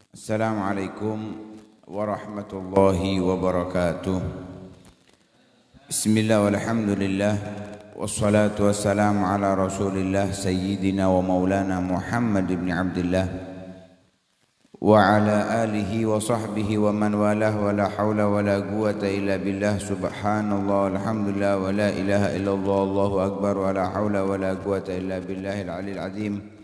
Assalamualaikum warahmatullahi wabarakatuh. Bismillah walhamdulillah wassalatu wassalamu ala rasulillah sayyidina wa maulana Muhammad ibn Abdullah wa ala alihi wa sahbihi wa man walah wa la hawla wa la quwata illa billah subhanallah walhamdulillah wa la ilaha illallah allahu akbar wa la hawla wa la quwata illa billahil alil azim.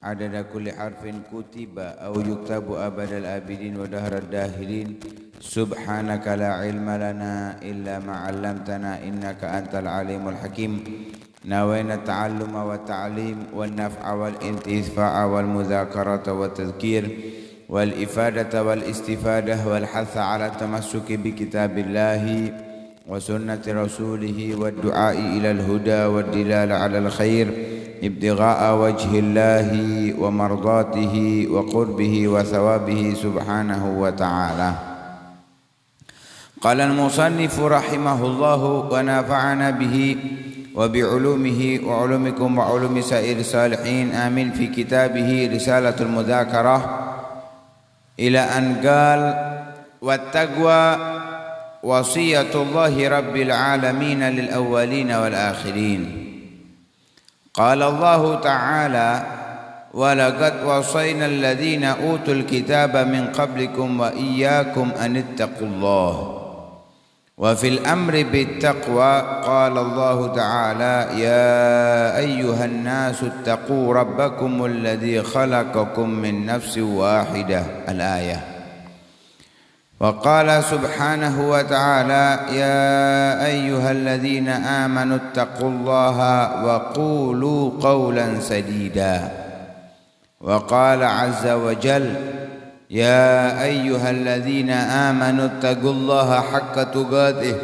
Adada kulli harfin kutiba au yuktabu abadal abidin wa dahrad dahilin. Subhanaka la ilma lana illa ma 'allamtana innaka antal alimul hakim. Nawayna ta'alluma wa ta'lim wan naf'a wal intifa'a wal mudzakarata wa tadhkir wal ifadata wal istifadah wal hatha 'ala tamassuki bi kitabillahi wa sunnati rasulih wad du'a'i ilal huda wad dilala 'alal khair ibtigha'a wajhillahi wa mardatihi wa qurbihi wa thawabihi subhanahu wa ta'ala. Qala al-musannifu rahimahullahu wa nafa'ana bihi wa bi'ulumihi wa ulumikum wa ulumi sa'ir salihin amin fi kitabihi risalatul mudzakarah ila an qal wattaqwa wasiyatullahi rabbil alamin lil awwalin wal akhirin. Qala Allah Ta'ala wa laqad wasayna alladhina utul kitaba min qablikum wa iyyakum an ittaqullaha wa fil amri bittaqwa qala Allah Ta'ala ya ayyuhan nasu ittaqu rabbakum alladhi khalaqakum min nafsin wahidah al-ayah. Wa qala subhanahu wa ta'ala ya ayyuhalladzina amanu ittaqullaha wa qulu qawlan sadida. Wa qala azza wa jal ya ayyuhalladzina amanu ittaqullaha haqqa tuqatih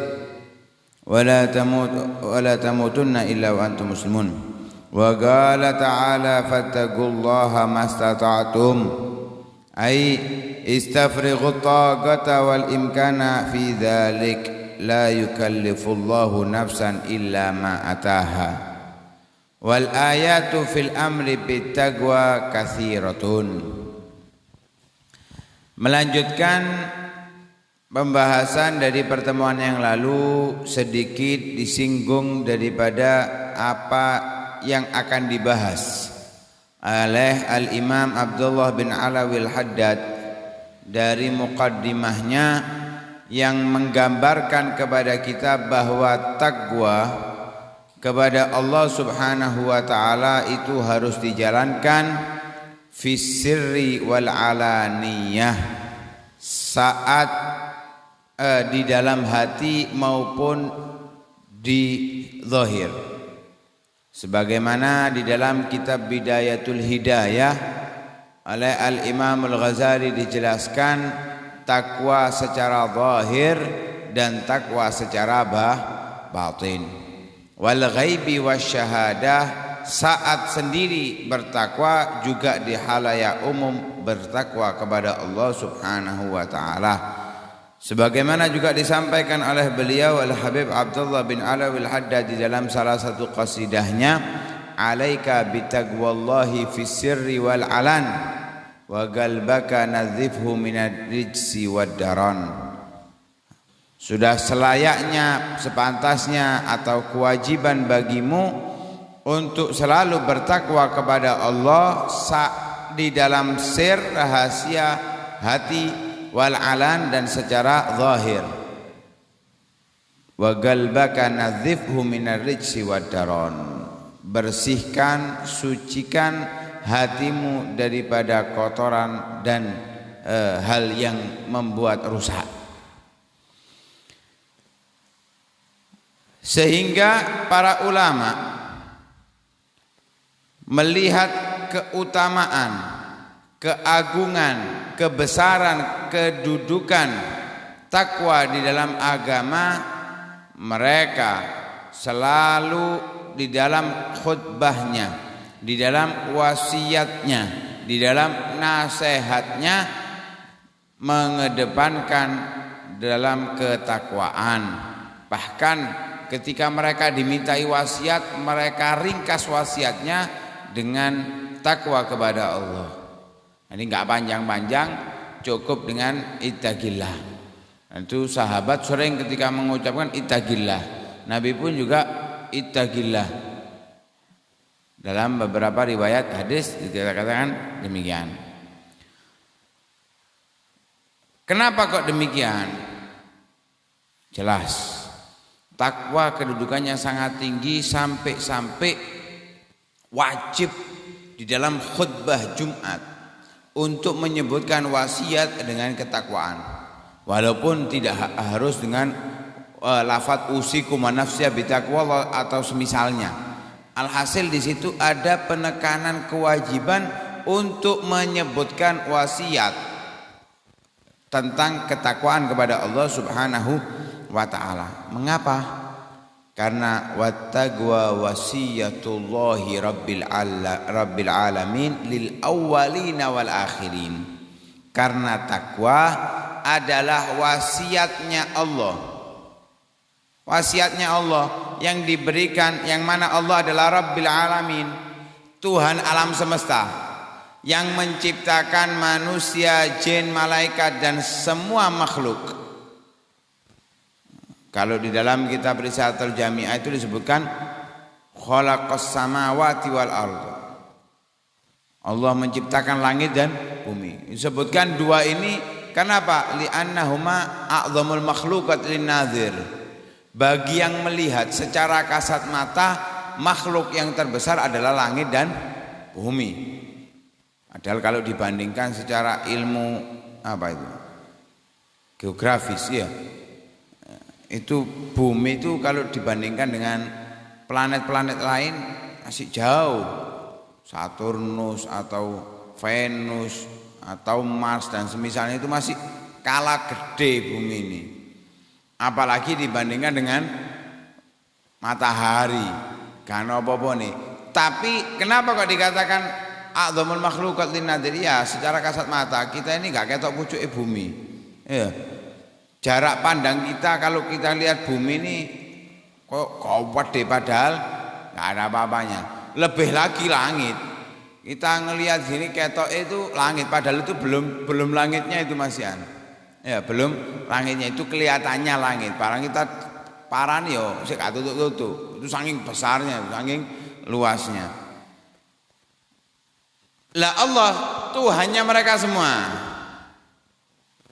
wa la tamutunna illa wa antum muslimun. Wa qala ta'ala fattaqullaha mastata'tum ay istafrighu taqata wal imkana fi dhalik la yukallifullahu nafsan illa ma ataha wal ayatu fil amri bittaqwa katsiratun. Melanjutkan pembahasan dari pertemuan yang lalu, sedikit disinggung daripada apa yang akan dibahas oleh Al-Imam Abdullah bin Alawi Al-Haddad dari muqaddimahnya yang menggambarkan kepada kita bahwa taqwa kepada Allah Subhanahu wa taala itu harus dijalankan fis sirri wal alaniyah, saat di dalam hati maupun di zahir. Sebagaimana di dalam kitab Bidayatul Hidayah oleh Al-Imam Al-Ghazali dijelaskan takwa secara zahir dan takwa secara batin. Wal ghaibi wasyahadah, saat sendiri bertakwa juga di halayak umum bertakwa kepada Allah Subhanahu wa taala. Sebagaimana juga disampaikan oleh beliau Al-Habib Abdullah bin Alawi Al-Haddad di dalam salah satu qasidahnya, alaika bitaqwallahi fis sirri wal alan wa qalbaka nadzifhu minad rijsi wad daran. Sudah selayaknya, sepantasnya atau kewajiban bagimu untuk selalu bertakwa kepada Allah di dalam sir, rahasia hati, wal alan dan secara zahir. Wa qalbaka nadzifhu minar rijsi wad daran. Bersihkan, sucikan hatimu daripada kotoran dan hal yang membuat rusak. Sehingga para ulama melihat keutamaan, keagungan, kebesaran, kedudukan takwa di dalam agama, mereka selalu di dalam khutbahnya, di dalam wasiatnya, di dalam nasihatnya mengedepankan dalam ketakwaan. Bahkan ketika mereka dimintai wasiat, mereka ringkas wasiatnya dengan takwa kepada Allah. Ini enggak panjang-panjang, cukup dengan ittaqillah. Itu sahabat sering ketika mengucapkan ittaqillah. Nabi pun juga ittaqillah. Dalam beberapa riwayat hadis dikatakan demikian. Kenapa kok demikian? Jelas. Takwa kedudukannya sangat tinggi sampai wajib di dalam khutbah Jumat untuk menyebutkan wasiat dengan ketakwaan. Walaupun tidak harus dengan lafaz usikum wa nafsiya bitaqwa atau semisalnya. Alhasil di situ ada penekanan kewajiban untuk menyebutkan wasiat tentang ketakwaan kepada Allah Subhanahu wa taala. Mengapa? Karena wattaqwa wasiyatullahi rabbil alamin lil awwalina wal akhirin. Karena takwa adalah wasiatnya Allah. Wasiatnya Allah yang diberikan, yang mana Allah adalah Rabbil Alamin, Tuhan alam semesta, yang menciptakan manusia, jin, malaikat dan semua makhluk. Kalau di dalam kitab Risalatul Jami'ah itu disebutkan khalaqas samawati wal ardh. Allah menciptakan langit dan bumi. Disebutkan dua ini kenapa? Li'annahuma a'zamul makhluqat lin-nazir. Bagi yang melihat secara kasat mata, makhluk yang terbesar adalah langit dan bumi. Padahal kalau dibandingkan secara ilmu geografis ya, itu bumi itu kalau dibandingkan dengan planet-planet lain masih jauh. Saturnus atau Venus atau Mars dan semisalnya itu masih kalah gede bumi ini. Apalagi dibandingkan dengan matahari. Karena apa-apa nih. Tapi kenapa kok dikatakan a'dzamul makhluqat lin-nadir? Ya, secara kasat mata kita ini gak ketok pucuke bumi. Ya. Jarak pandang kita kalau kita lihat bumi ini kok gede padahal gak ada apa-apanya. Lebih lagi langit. Kita ngelihat sini ketok itu langit padahal itu belum langitnya itu masihan. Ya, belum langitnya itu kelihatannya langit. Barang kita paran yo sik tutup-tutup. Itu saking besarnya, saking luasnya. Lah Allah Tuhannya mereka semua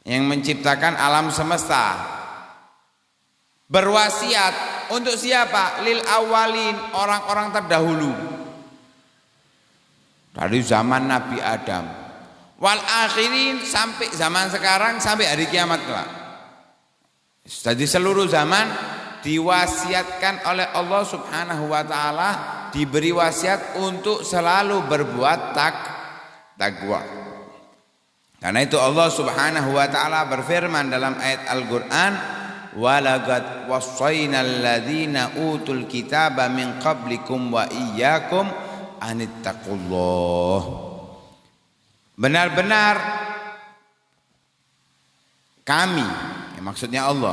yang menciptakan alam semesta. Berwasiat untuk siapa? Lil awalin, orang-orang terdahulu. Dari zaman Nabi Adam. Wal akhirin sampai zaman sekarang sampai hari kiamat kelak. Jadi seluruh zaman diwasiatkan oleh Allah Subhanahu wa taala, diberi wasiat untuk selalu berbuat takwa. Karena itu Allah Subhanahu wa taala berfirman dalam ayat Al-Qur'an, walaqad wassaynal ladzina utul kitaba min qablikum wa iyyakum anittaqullah. Benar-benar kami, maksudnya Allah,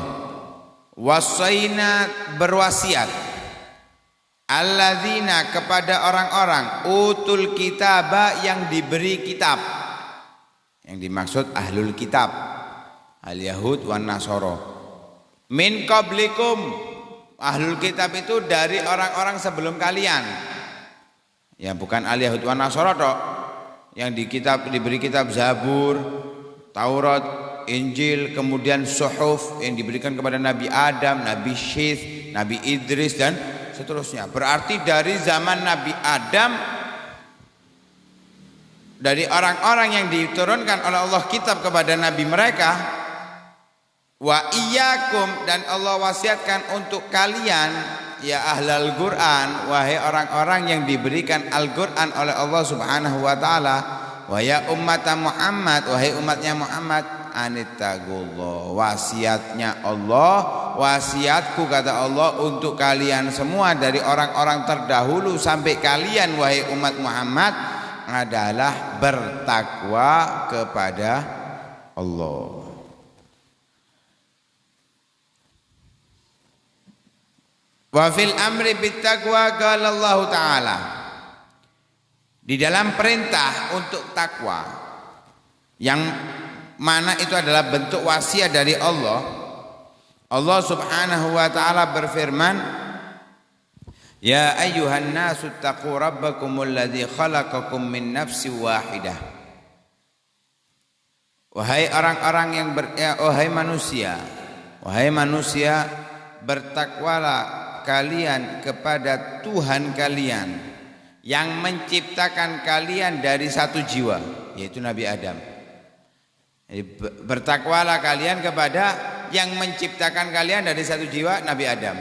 wasaina berwasiat alladzina kepada orang-orang utul kitaba yang diberi kitab. Yang dimaksud ahlul kitab, al-yahud wan nasara. Min qablikum, ahlul kitab itu dari orang-orang sebelum kalian. Ya bukan al-yahud wan nasara tok. Yang diberi kitab Zabur, Taurat, Injil, kemudian Suhuf yang diberikan kepada Nabi Adam, Nabi Syith, Nabi Idris dan seterusnya. Berarti dari zaman Nabi Adam, dari orang-orang yang diturunkan oleh Allah kitab kepada Nabi mereka, wa iyyakum, dan Allah wasiatkan untuk kalian, ya ahlal Quran, wahai orang-orang yang diberikan Al-Quran oleh Allah Subhanahu wa taala, wa ya ummat Muhammad, wahai umatnya Muhammad, anittaqullah. Wasiatnya Allah, wasiatku kata Allah untuk kalian semua dari orang-orang terdahulu sampai kalian wahai umat Muhammad adalah bertakwa kepada Allah. Wa fil amri bittaqwa qala Allah taala. Di dalam perintah untuk takwa yang mana itu adalah bentuk wasiat dari Allah. Allah Subhanahu wa taala berfirman, "Ya ayyuhan nasu taqu rabbakumul ladzi khalaqakum min nafsin wahidah." Wahai orang-orang yang wahai manusia, bertakwalah kalian kepada Tuhan kalian yang menciptakan kalian dari satu jiwa, yaitu Nabi Adam. Jadi, bertakwalah kalian kepada yang menciptakan kalian dari satu jiwa, Nabi Adam.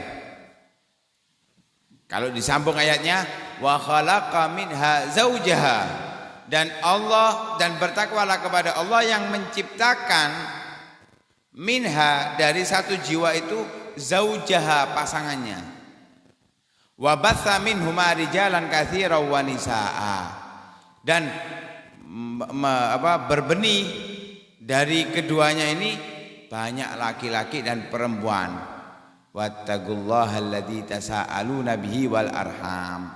Kalau disambung ayatnya, wa khalaqa minha zaujaha, dan bertakwalah kepada Allah yang menciptakan minha dari satu jiwa itu zaujaha, pasangannya. Wa batha minhuma rijalan katsiran wa nisaa, dan berbenih dari keduanya ini banyak laki-laki dan perempuan. Wattaqullaha alladzi tasaaluna bihi wal arham,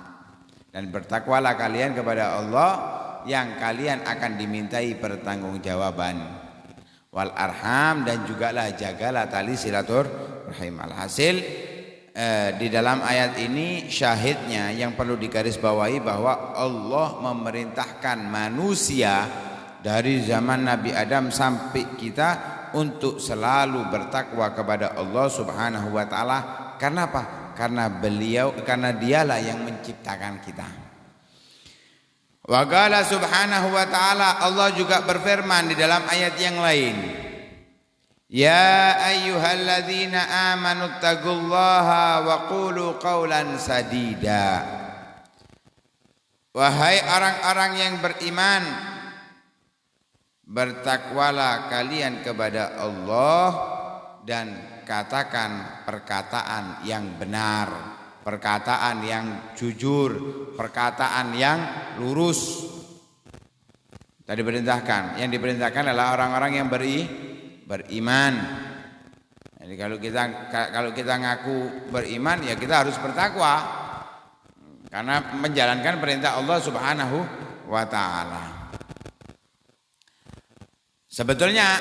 dan bertakwalah kalian kepada Allah yang kalian akan dimintai pertanggungjawaban. Wal arham, dan jugalah jagalah tali silaturahim. Alhasil di dalam ayat ini syahidnya yang perlu digarisbawahi bahwa Allah memerintahkan manusia dari zaman Nabi Adam sampai kita untuk selalu bertakwa kepada Allah Subhanahu wa taala. Karena apa? Karena dialah yang menciptakan kita. Wa qala subhanahu wa ta'ala, Allah juga berfirman di dalam ayat yang lain, ya ayyuhalladzina amanu taqullaha wa qulu qawlan sadida. Wahai orang-orang yang beriman, bertakwalah kalian kepada Allah dan katakan perkataan yang benar, perkataan yang jujur, perkataan yang lurus. Tadi yang diperintahkan adalah orang-orang yang beriman. Jadi kalau kita ngaku beriman, ya kita harus bertakwa karena menjalankan perintah Allah Subhanahu wa taala. Sebetulnya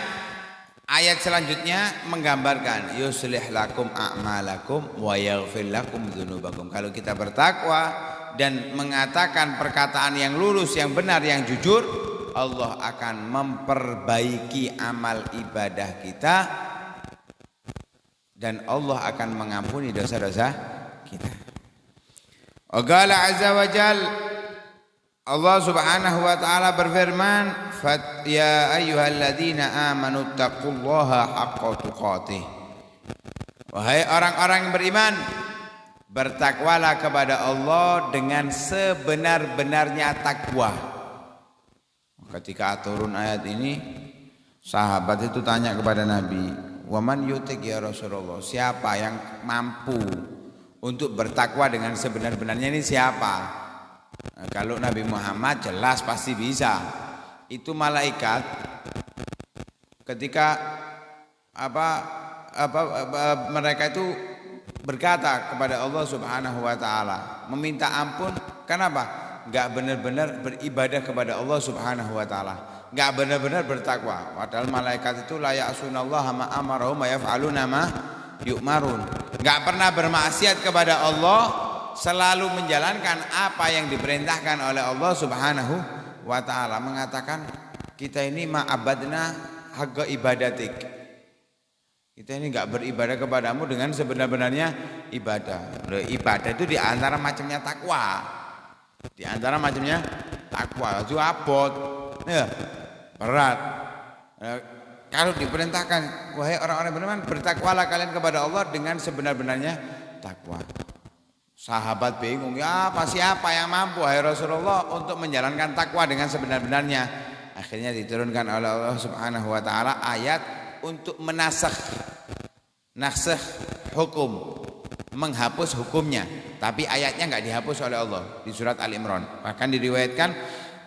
ayat selanjutnya menggambarkan yuslih lakum a'malakum wa yaghfir lakum dzunubakum. Kalau kita bertakwa dan mengatakan perkataan yang lurus, yang benar, yang jujur, Allah akan memperbaiki amal ibadah kita dan Allah akan mengampuni dosa-dosa kita. Qala azza wa jalla, Allah Subhanahu wa taala berfirman, ya ayyuhalladzina amanu taqullaha haqqa tuqatih. Wahai orang-orang yang beriman, bertakwalah kepada Allah dengan sebenar-benarnya takwa. Ketika turun ayat ini, sahabat itu tanya kepada Nabi, "Waman yutik ya Rasulullah?" Siapa yang mampu untuk bertakwa dengan sebenar-benarnya ini siapa? Nah, kalau Nabi Muhammad jelas pasti bisa. Itu malaikat ketika mereka itu berkata kepada Allah Subhanahu wa taala, meminta ampun. Kenapa? Enggak benar-benar beribadah kepada Allah Subhanahu wa taala, enggak benar-benar bertakwa. Padahal malaikat itu la ya'sunallaha ma amarahum wa yaf'aluna ma yu'marun. Enggak pernah bermaksiat kepada Allah, selalu menjalankan apa yang diperintahkan oleh Allah Subhanahu wa ta'ala. Mengatakan kita ini ma'abadna haqqa ibadatik, kita ini enggak beribadah kepadamu dengan sebenar-benarnya ibadah. Ibadah itu diantara macamnya takwa, diantara macamnya takwa. Itu abot ya, berat. Kalau diperintahkan wahai orang-orang beriman, bertakwalah kalian kepada Allah dengan sebenar-benarnya takwa. Sahabat bingung, ya siapa yang mampu wahai Rasulullah untuk menjalankan takwa dengan sebenar-benarnya? Akhirnya diturunkan oleh Allah Subhanahu wa taala ayat untuk menasakh hukum, menghapus hukumnya. Tapi ayatnya enggak dihapus oleh Allah di surat Al-Imran. Bahkan diriwayatkan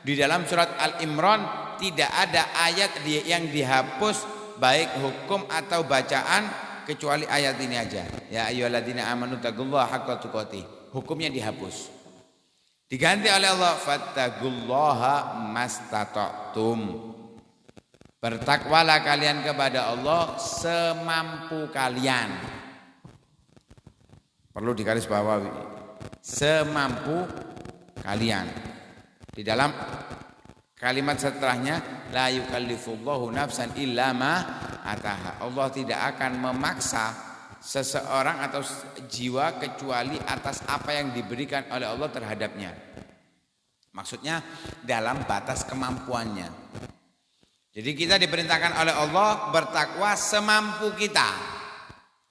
di dalam surat Al-Imran tidak ada ayat yang dihapus baik hukum atau bacaan kecuali ayat ini aja. Ya ayyuhalladzina amanu taqullaha haqqa tuqatih. Hukumnya dihapus. Diganti oleh Allah fattaqullaha mastata'tum. Bertakwalah kalian kepada Allah semampu kalian. Perlu digarisbawahi. Semampu kalian. Di dalam kalimat setelahnya la yukallifullahu nafsan illa ma ataha. Allah tidak akan memaksa seseorang atau jiwa kecuali atas apa yang diberikan oleh Allah terhadapnya. Maksudnya dalam batas kemampuannya. Jadi kita diperintahkan oleh Allah bertakwa semampu kita.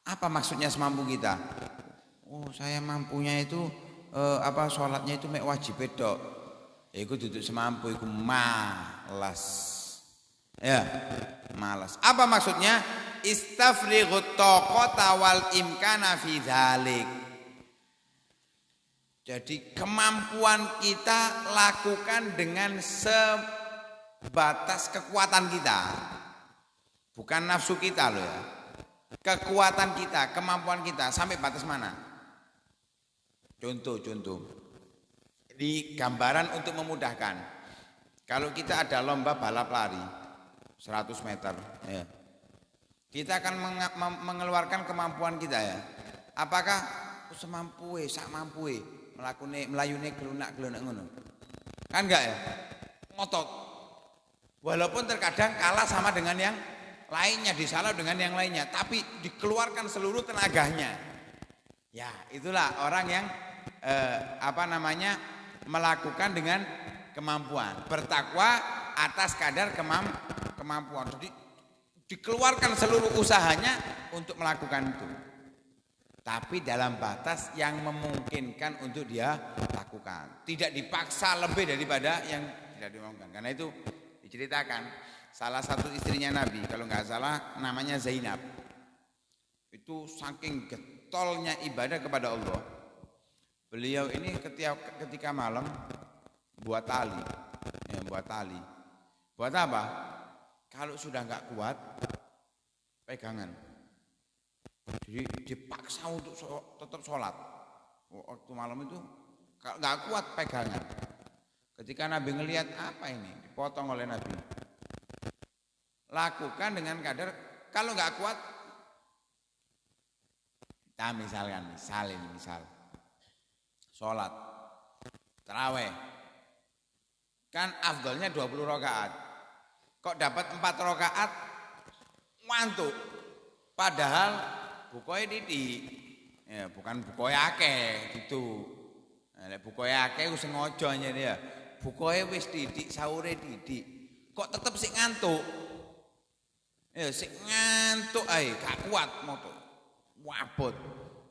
Apa maksudnya semampu kita? Oh, saya mampunya itu sholatnya itu mek wajib tok. Iku duduk semampu iku malas. Ya, malas. Apa maksudnya? Istafrighut taqata wal imkana fi dzalik. Jadi kemampuan kita lakukan dengan sebatas kekuatan kita. Bukan nafsu kita loh ya. Kekuatan kita, kemampuan kita sampai batas mana? Contoh. Di gambaran untuk memudahkan. Kalau kita ada lomba balap lari 100 meter ya. Kita akan mengeluarkan kemampuan kita ya. Apakah semampu sak mampu melayune gelunak-gelunak ngono? Kan enggak ya? Ngotot. Walaupun terkadang kalah sama dengan yang lainnya, disalah dengan yang lainnya, tapi dikeluarkan seluruh tenaganya. Ya, itulah orang yang melakukan dengan kemampuan. Bertakwa atas kadar kemampuan. Jadi dikeluarkan seluruh usahanya untuk melakukan itu. Tapi dalam batas yang memungkinkan untuk dia lakukan. Tidak dipaksa lebih daripada yang tidak dimungkinkan. Karena itu diceritakan salah satu istrinya Nabi, kalau nggak salah namanya Zainab. Itu saking getolnya ibadah kepada Allah. Beliau ini ketika malam buat tali. Ya, buat tali. Buat apa? Kalau sudah nggak kuat, pegangan. Jadi dipaksa untuk tetap sholat. Waktu malam itu kalau nggak kuat pegangan. Ketika Nabi ngelihat apa ini, dipotong oleh Nabi. Lakukan dengan kadar, kalau nggak kuat, kita misal sholat tarawih, kan afdolnya 20 rakaat. Kok dapat 4 rakaat ngantuk, padahal bukoe titik, ya bukan bukoe akeh gitu. Nah, bukoe akeh wis sengaja ya. Bukoe wis titik, sahure titik. Kok tetep sik ngantuk? Ya sik ngantuk ae, gak kuat moto. Wabot.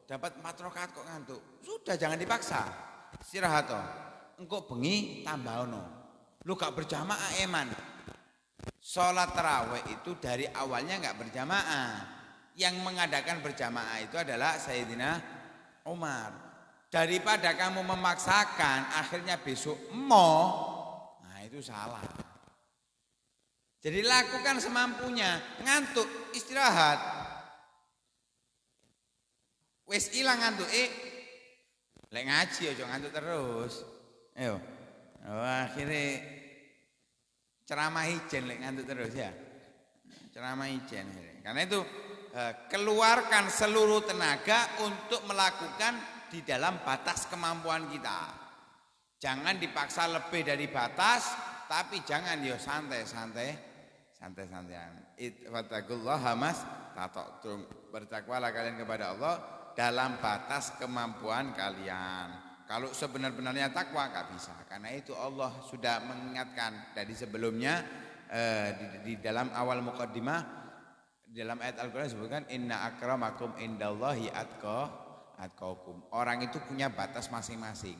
Dapat 4 rakaat kok ngantuk. Sudah jangan dipaksa. Istirahat toh. Engko bengi tambah ono. Lu gak berjamaah eman. Sholat tarawih itu dari awalnya nggak berjamaah. Yang mengadakan berjamaah itu adalah Sayyidina Umar. Daripada kamu memaksakan, akhirnya besok nah itu salah. Jadi lakukan semampunya, ngantuk istirahat. Wis ilang ngantuk, lek ngaji aja ngantuk terus. Ayo, akhirnya ceramah ijen lek ngantuk terus ya. Ceramah ijen. Karena itu keluarkan seluruh tenaga untuk melakukan di dalam batas kemampuan kita. Jangan dipaksa lebih dari batas, tapi jangan santai-santaian. Wattaqullaha mastata'tum. Bertakwalah kalian kepada Allah dalam batas kemampuan kalian. Kalau sebenar-benarnya takwa gak bisa. Karena itu Allah sudah mengingatkan dari sebelumnya di dalam awal muqaddimah, di dalam ayat Al-Quran disebutkan inna akramakum indallahi atqakum. Orang itu punya batas masing-masing.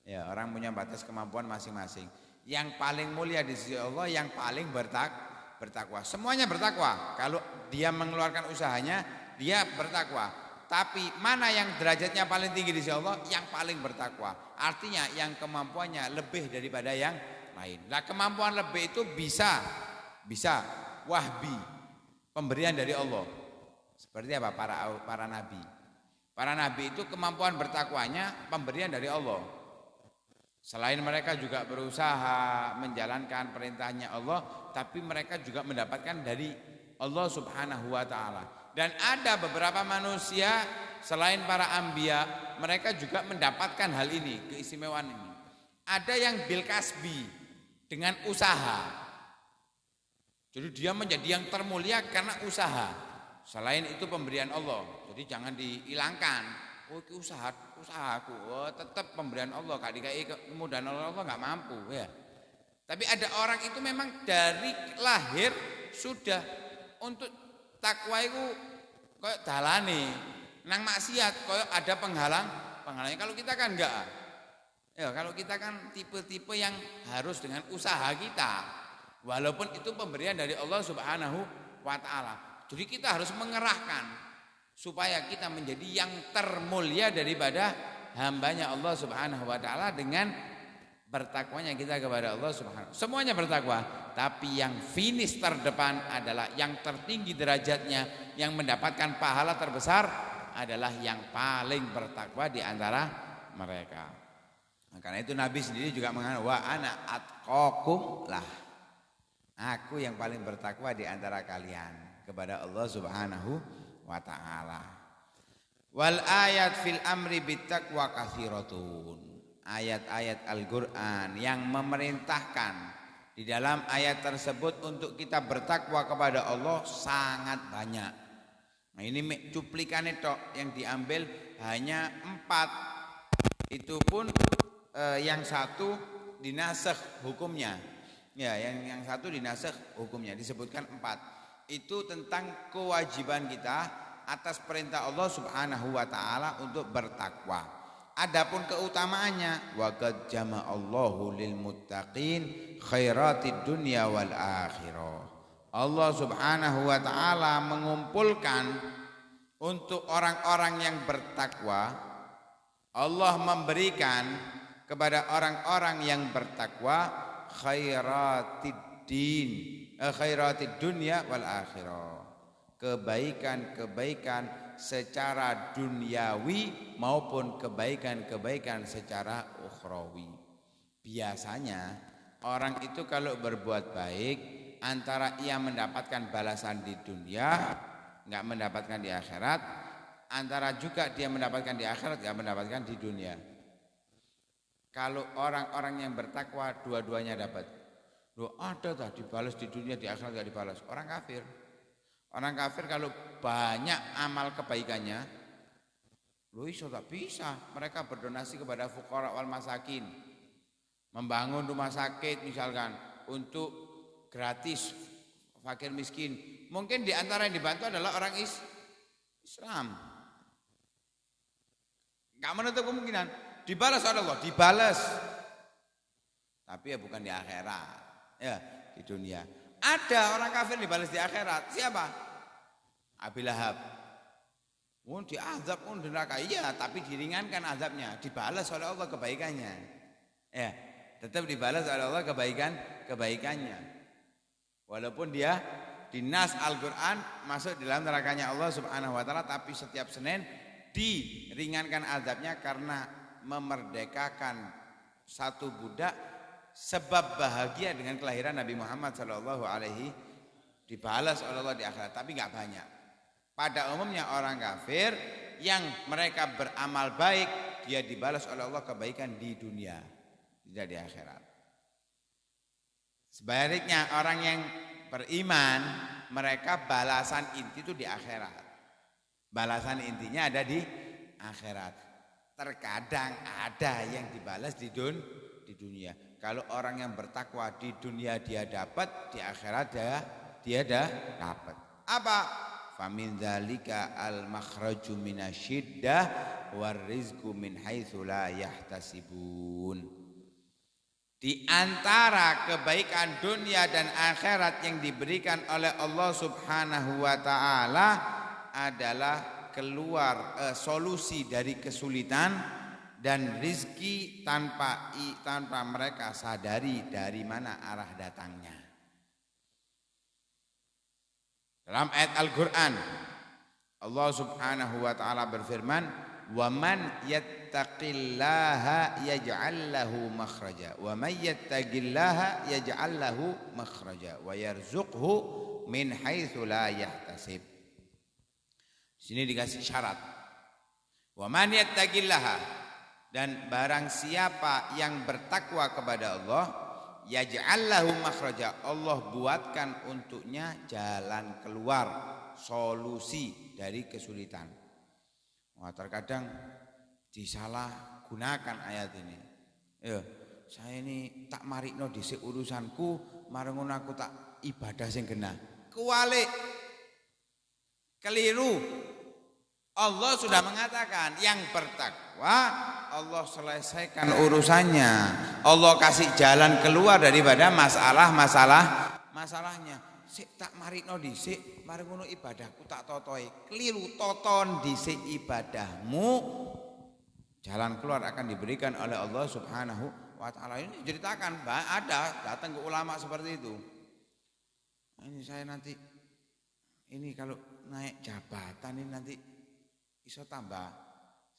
Ya, orang punya batas kemampuan masing-masing. Yang paling mulia di sisi Allah yang paling bertakwa. Semuanya bertakwa. Kalau dia mengeluarkan usahanya, dia bertakwa. Tapi mana yang derajatnya paling tinggi di sisi Allah? Yang paling bertakwa. Artinya yang kemampuannya lebih daripada yang lain. Nah, kemampuan lebih itu bisa wahbi, pemberian dari Allah. Seperti apa para nabi? Para nabi itu kemampuan bertakwanya pemberian dari Allah. Selain mereka juga berusaha menjalankan perintahnya Allah, tapi mereka juga mendapatkan dari Allah Subhanahu wa taala. Dan ada beberapa manusia selain para anbiya, mereka juga mendapatkan hal ini, keistimewaan ini. Ada yang bil kasbi, dengan usaha. Jadi dia menjadi yang termulia karena usaha. Selain itu pemberian Allah. Jadi jangan dihilangkan. Oh, itu usahaku. Oh, tetap pemberian Allah. Kak dikai kemudahan Allah nggak mampu ya. Tapi ada orang itu memang dari lahir sudah untuk takwa itu koyo dalane. Nang maksiat koyo ada penghalangnya. Kalau kita kan enggak. Ya, kalau kita kan tipe-tipe yang harus dengan usaha kita. Walaupun itu pemberian dari Allah Subhanahu wa taala. Jadi kita harus mengerahkan supaya kita menjadi yang termulia daripada hambanya Allah Subhanahu wa taala dengan bertakwanya kita kepada Allah Subhanahu. Semuanya bertakwa, tapi yang finish terdepan adalah yang tertinggi derajatnya, yang mendapatkan pahala terbesar adalah yang paling bertakwa di antara mereka. Nah, karena itu Nabi sendiri juga mengatakan wa ana atqakum lah. Aku yang paling bertakwa di antara kalian kepada Allah Subhanahu wa ta'ala. Wal ayat fil amri bittaqwa katsiratun. Ayat-ayat Al-Qur'an yang memerintahkan di dalam ayat tersebut untuk kita bertakwa kepada Allah sangat banyak. Nah, ini cuplikan itu yang diambil hanya 4. Itu pun yang satu dinasakh hukumnya. Ya, yang satu dinasakh hukumnya, disebutkan 4. Itu tentang kewajiban kita atas perintah Allah Subhanahu wa taala untuk bertakwa. Adapun keutamaannya wa qad jama'allahu lil muttaqin khairatid dunya wal akhirah. Allah Subhanahu wa taala mengumpulkan untuk orang-orang yang bertakwa. Allah memberikan kepada orang-orang yang bertakwa khairatid dunya wal akhirah. Kebaikan-kebaikan secara duniawi maupun kebaikan-kebaikan secara ukhrawi. Biasanya orang itu kalau berbuat baik antara ia mendapatkan balasan di dunia, enggak mendapatkan di akhirat, antara juga dia mendapatkan di akhirat, enggak mendapatkan di dunia. Kalau orang-orang yang bertakwa dua-duanya dapat. Loh, ada tak dibalas di dunia, di akhirat enggak dibalas. Orang kafir. Orang kafir kalau banyak amal kebaikannya, loh iso tak bisa. Mereka berdonasi kepada fuqara wal masakin, membangun rumah sakit misalkan untuk gratis fakir miskin. Mungkin di antara yang dibantu adalah orang Islam. Enggak menutup kemungkinan dibalas oleh Allah, dibalas. Tapi ya bukan di akhirat, ya di dunia. Ada orang kafir dibalas di akhirat. Siapa? Abi Lahab. Diazab di neraka. Iya, tapi diringankan azabnya, dibalas oleh Allah kebaikannya. Ya, tetap dibalas oleh Allah kebaikannya. Walaupun dia di nas Al-Qur'an masuk dalam nerakanya Allah Subhanahu wa taala, tapi setiap Senin diringankan azabnya karena memerdekakan satu budak. Sebab bahagia dengan kelahiran Nabi Muhammad sallallahu alaihi dibalas oleh Allah di akhirat, tapi enggak banyak. Pada umumnya orang kafir yang mereka beramal baik, dia dibalas oleh Allah kebaikan di dunia, tidak di akhirat. Sebaliknya orang yang beriman, mereka balasan inti itu di akhirat. Balasan intinya ada di akhirat. Terkadang ada yang dibalas di dunia. Kalau orang yang bertakwa di dunia dia dapat, di akhirat dia dapat. Apa? Famin dzalika al-makhraju minasyiddah warizqu min haitsu la yahtasibun. Di antara kebaikan dunia dan akhirat yang diberikan oleh Allah Subhanahu wa taala adalah keluar solusi dari kesulitan dan rizki tanpa mereka sadari dari mana arah datangnya. Dalam ayat Al-Qur'an Allah Subhanahu wa taala berfirman, Wa man yattaqillaha yaj'al lahu makhraja. Wa may yattaqillaha yaj'al lahu makhraja wa yarzuqhu min haitsu la yahtasib. Sini dikasih syarat. Wa man yattaqillaha, dan barang siapa yang bertakwa kepada Allah, yaj'al lahu makhraja, Allah buatkan untuknya jalan keluar, solusi dari kesulitan. Wah, terkadang disalahgunakan ayat ini. Ya, saya ini tak marikno dhisik urusanku, marang ngono aku tak ibadah sing genah. Kuwalik. Keliru. Allah sudah mengatakan yang bertakwa Allah selesaikan urusannya. Allah kasih jalan keluar daripada masalahnya. Sik tak marikno dhisik, mari ngono ibadahku tak totohi. Keliru, toton dhisik ibadahmu. Jalan keluar akan diberikan oleh Allah Subhanahu wa taala. Ini ceritakan, ada datang ke ulama seperti itu. Ini saya nanti ini kalau naik jabatan ini nanti iso tambah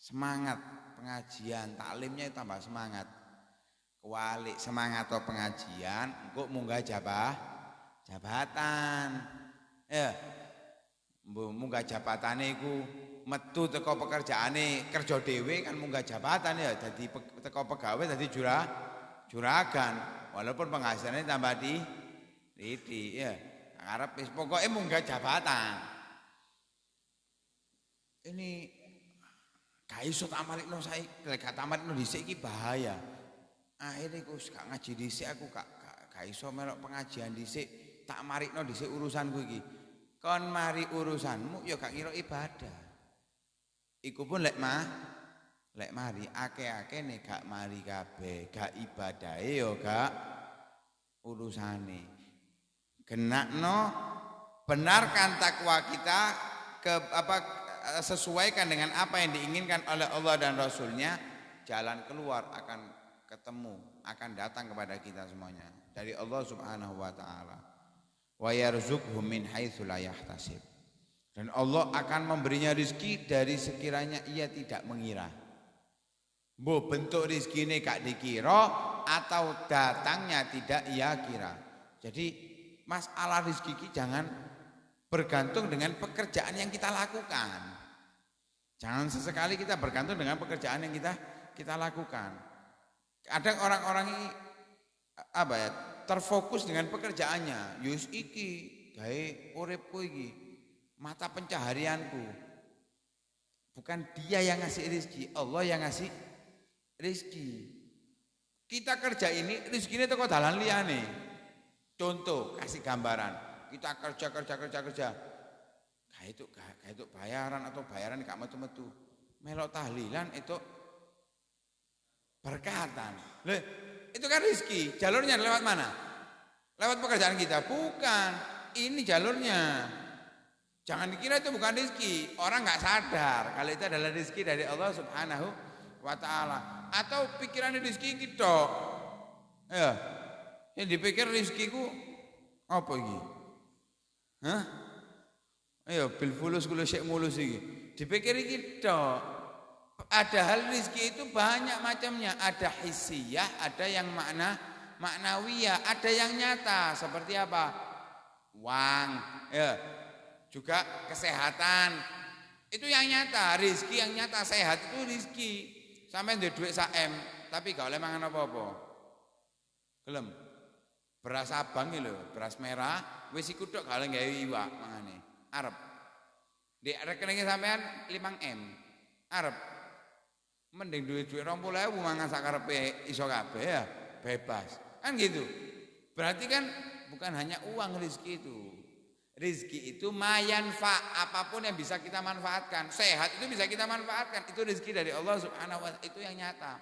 semangat pengajian, taklimnya tambah semangat. Kualik semangat atau pengajian, engko munggah jabatan. Ya. Munggah jabatane iku metu teko pekerjaane kerja dhewe kan munggah jabatan ya, dadi teko pegawai dadi juragan. Walaupun penghasilannya tambah di ya. Arep wis pokoke munggah jabatan. Ini gak iso tak malikno saiki, lek tak malikno dhisik iki bahaya. Akhire ku gak ngaji dhisik aku gak iso melok pengajian dhisik. Tak marikno dhisik urusanku iki. Kon mari urusanmu ya gak kira ibadah. Iku pun lek mari akeh-akehne gak mari kabeh, gak ibadahe ya gak urusane. Genakno, benarkan takwa kita sesuaikan dengan apa yang diinginkan oleh Allah dan Rasulnya, jalan keluar akan ketemu, akan datang kepada kita semuanya dari Allah Subhanahu wa taala. Wa yarzuqhu min haitsu la yahtasib. Dan Allah akan memberinya rezeki dari sekiranya ia tidak mengira. Mbok bentuk rezekine gak dikira atau datangnya tidak ia kira. Jadi masalah rezeki jangan bergantung dengan pekerjaan yang kita lakukan. Jangan sesekali kita bergantung dengan pekerjaan yang kita lakukan. Kadang orang-orang ini terfokus dengan pekerjaannya. Yus iki gawe uripku iki, mata pencaharianku. Bukan dia yang ngasih rezeki, Allah yang ngasih rezeki. Kita kerja ini rezekinya teko dalan liyane. Contoh, kasih gambaran. Kita kerja. Gak itu bayaran atau bayaran gak metu-metu. Melok tahlilan itu berkatan. Itu kan rezeki. Jalurnya lewat mana? Lewat pekerjaan kita? Bukan. Ini jalurnya. Jangan dikira itu bukan rezeki. Orang nggak sadar kalau itu adalah rezeki dari Allah Subhanahu wa taala. Atau pikirannya rezeki kita. Ya. Yang dipikir rezekiku apa iki? Hah? Ayo bil fulus kula sik mulus iki. Dipikir iki tok. Padahal rezeki itu banyak macamnya. Ada hissiyah, ada yang maknawiyah, ada yang nyata. Seperti apa? Uang, ya. Juga kesehatan. Itu yang nyata, rezeki yang nyata. Sehat itu rezeki. Sampai duwe duit sak-M, tapi gak oleh mangan apa-apa. Gelem. Beras abang iki lho, beras merah, wis iku tok gak oleh gawe iwak mangane. Arep. Di rekening sampean 5M. Arep. Mending duit 20.000 mangan sakarepe iso kabeh ya, bebas. Kan gitu. Berarti kan bukan hanya uang rezeki itu. Rezeki itu mayanfa, apapun yang bisa kita manfaatkan. Sehat itu bisa kita manfaatkan. Itu rezeki dari Allah Subhanahu wa taala, itu yang nyata.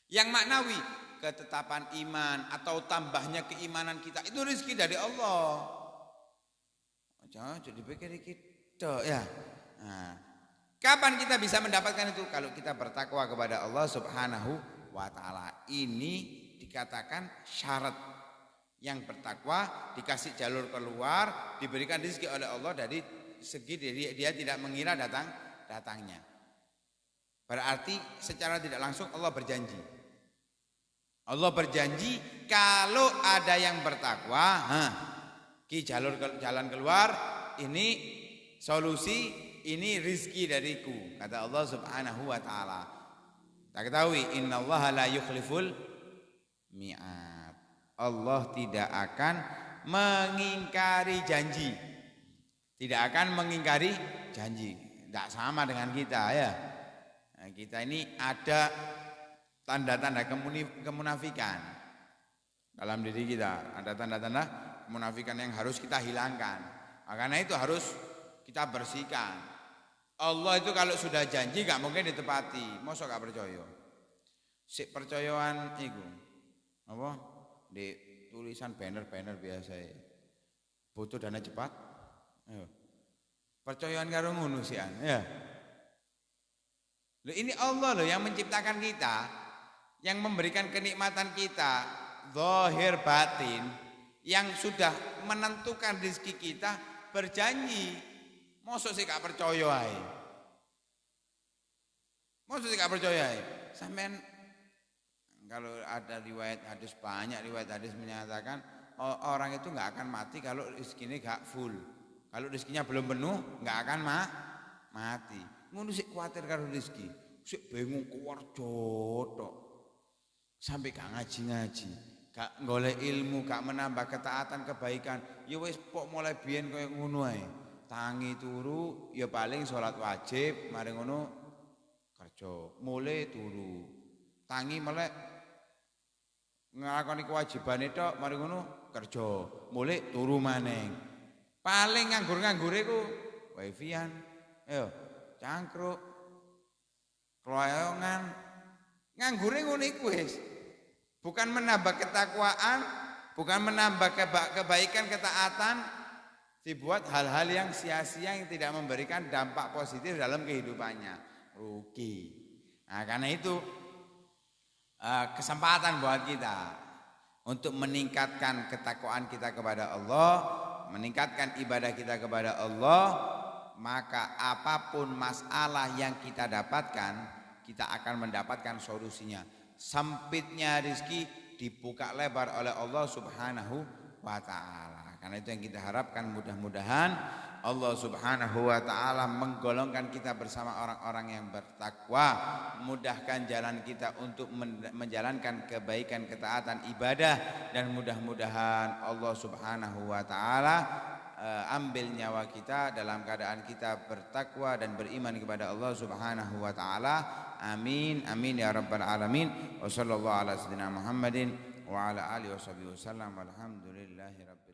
Yang maknawi, ketetapan iman atau tambahnya keimanan kita, itu rezeki dari Allah. Jangan jadi pikir kita ya. Nah, kapan kita bisa mendapatkan itu? Kalau kita bertakwa kepada Allah Subhanahu wa taala. Ini dikatakan syarat. Yang bertakwa dikasih jalur keluar, diberikan rezeki oleh Allah dari segi dia tidak mengira datangnya. Berarti secara tidak langsung Allah berjanji. Allah berjanji kalau ada yang bertakwa, jalan keluar, ini solusi, ini rizki dariku, kata Allah Subhanahu wa taala. Kita ketahui innallaha la yukhliful mi'ad. Allah tidak akan mengingkari janji. Tidak akan mengingkari janji. Tidak sama dengan kita ya. Nah, kita ini ada tanda-tanda kemunafikan dalam diri kita. Ada tanda-tanda kemunafikan yang harus kita hilangkan. Karena itu harus kita bersihkan. Allah itu kalau sudah janji gak mungkin ditepati. Mosok gak percaya. Sik percayaan iku. Apa? Di tulisan banner biasa ya. Butuh dana cepat. Ayo. Percayaan karo ngono sian ya. Loh, ini Allah loh yang menciptakan kita, yang memberikan kenikmatan kita, zahir batin, yang sudah menentukan rezeki kita, berjanji. Mosok sih gak percaya ae. Mosok sih gak percaya ae. Sampean kalau ada riwayat hadis, banyak riwayat hadis menyatakan orang itu nggak akan mati kalau rezekinya gak full. Kalau rezekinya belum penuh nggak akan mati. Ngono sik kuwatir karo rezeki. Sik bingung kuwarja tok. Sampai gak ngaji-ngaji, gak golek ilmu, gak menambah ketaatan kebaikan. Ya wis pok mulai biyen koyo ngono ae. Tangi turu ya paling salat wajib, mari ngono kerja. Mulai turu. Tangi melek nglakoni kewajibane tok, mari ngono kerja. Mulai turu maneng. Paling nganggur-nganggure ku wifi-an. Ayo, cangkruk. Kloyongan. Nganggure ngono iku wis. Bukan menambah ketakwaan, bukan menambah kebaikan, ketaatan, dibuat hal-hal yang sia-sia yang tidak memberikan dampak positif dalam kehidupannya. Rugi. Nah, karena itu kesempatan buat kita untuk meningkatkan ketakwaan kita kepada Allah, meningkatkan ibadah kita kepada Allah, maka apapun masalah yang kita dapatkan, kita akan mendapatkan solusinya. Sempitnya rezeki dibuka lebar oleh Allah Subhanahu wa taala. Karena itu yang kita harapkan, mudah-mudahan Allah Subhanahu wa taala menggolongkan kita bersama orang-orang yang bertakwa, mudahkan jalan kita untuk menjalankan kebaikan, ketaatan, ibadah, dan mudah-mudahan Allah Subhanahu wa taala ambil nyawa kita dalam keadaan kita bertakwa dan beriman kepada Allah Subhanahu wa taala. Amin amin ya rabbal alamin. Wa sallallahu ala sayyidina Muhammadin wa ala alihi wasallam. Walhamdulillahi rabbil